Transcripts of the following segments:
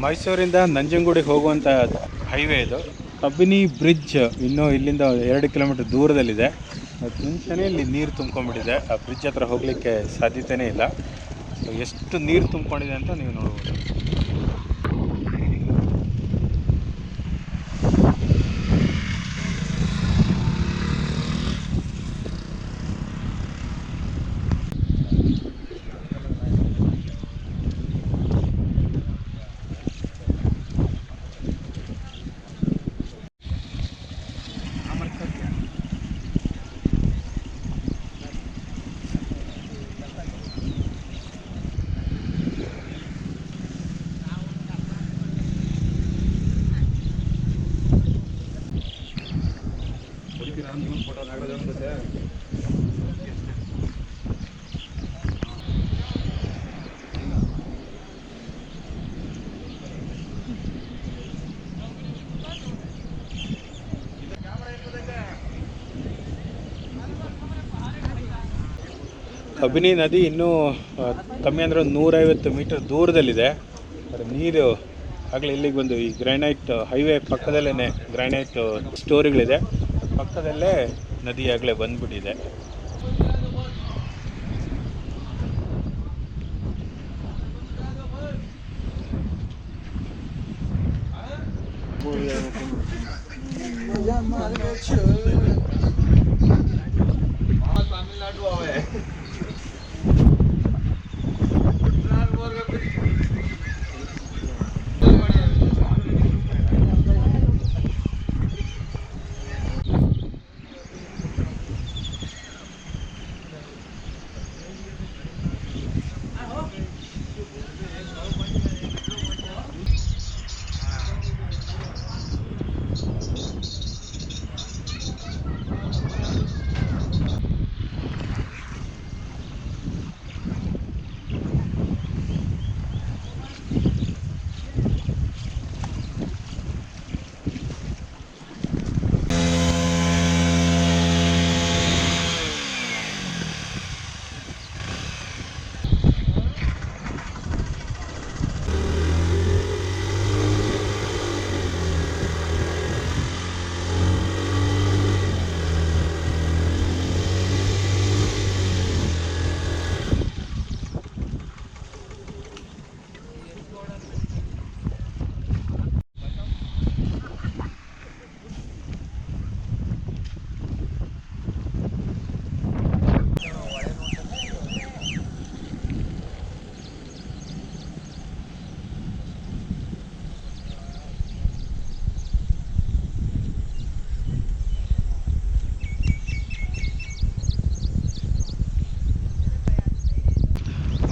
ಮೈಸೂರಿಂದ ನಂಜನಗೂಡಿಗೆ ಹೋಗುವಂಥ ಹೈವೇ ಇದು. ಕಬಿನಿ ಬ್ರಿಡ್ಜ್ ಇನ್ನೂ ಇಲ್ಲಿಂದ 2 ಕಿಲೋಮೀಟರ್ ದೂರದಲ್ಲಿದೆ. ಮತ್ತು ಮುಂಚೆನೇ ಇಲ್ಲಿ ನೀರು ತುಂಬ್ಕೊಂಡ್ಬಿಟ್ಟಿದೆ. ಆ ಬ್ರಿಡ್ಜ್ ಹತ್ರ ಹೋಗಲಿಕ್ಕೆ ಸಾಧ್ಯತೆಯೇ ಇಲ್ಲ. ಎಷ್ಟು ನೀರು ತುಂಬ್ಕೊಂಡಿದೆ ಅಂತ ನೀವು ನೋಡ್ಬೋದು. ಕಬಿನಿ ನದಿ ಇನ್ನೂ ಕಮ್ಮಿ ಅಂದರೆ 150 ಮೀಟರ್ ದೂರದಲ್ಲಿದೆ. ನೀರು ಆಗಲೇ ಇಲ್ಲಿಗೆ ಬಂದು ಈ ಗ್ರಾನೈಟ್ ಹೈವೇ ಪಕ್ಕದಲ್ಲೇ ಗ್ರಾನೈಟ್ ಸ್ಟೋರಿಗಳಿದೆ. ಪಕ್ಕದಲ್ಲೇ ನದಿ ಆಗಲೇ ಬಂದ್ಬಿಟ್ಟಿದೆ.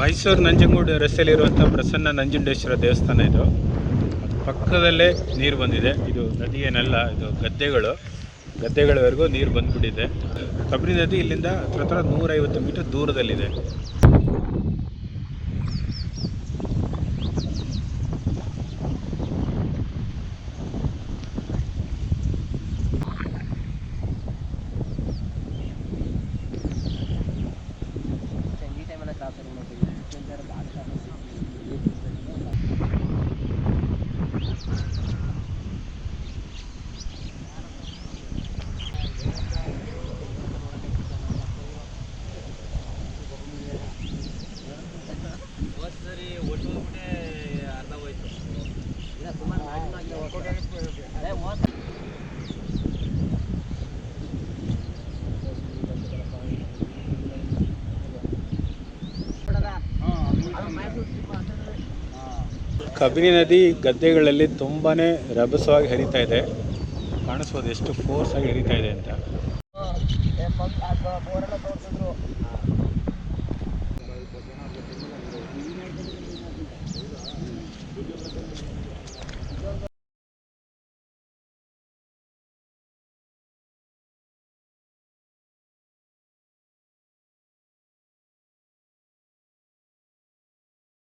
ಮೈಸೂರು ನಂಜನಗೂಡು ರಸ್ತೆಯಲ್ಲಿರುವಂಥ ಪ್ರಸನ್ನ ನಂಜುಂಡೇಶ್ವರ ದೇವಸ್ಥಾನ ಇದು. ಪಕ್ಕದಲ್ಲೇ ನೀರು ಬಂದಿದೆ. ಇದು ನದಿ ಏನಲ್ಲ, ಇದು ಗದ್ದೆಗಳವರೆಗೂ ನೀರು ಬಂದ್ಬಿಟ್ಟಿದೆ. ಕಬಿನಿ ನದಿ ಇಲ್ಲಿಂದ ಹತ್ರ 150 ಮೀಟರ್ ದೂರದಲ್ಲಿದೆ. ಕಬಿನಿ ನದಿ ಗದ್ದೆಗಳಲ್ಲಿ ತುಂಬಾ ರಭಸವಾಗಿ ಹರಿತಾ ಇದೆ. ಕಾಣಿಸ್ಬೋದು ಎಷ್ಟು ಫೋರ್ಸ್ ಆಗಿ ಹರಿತಾ ಇದೆ ಅಂತ.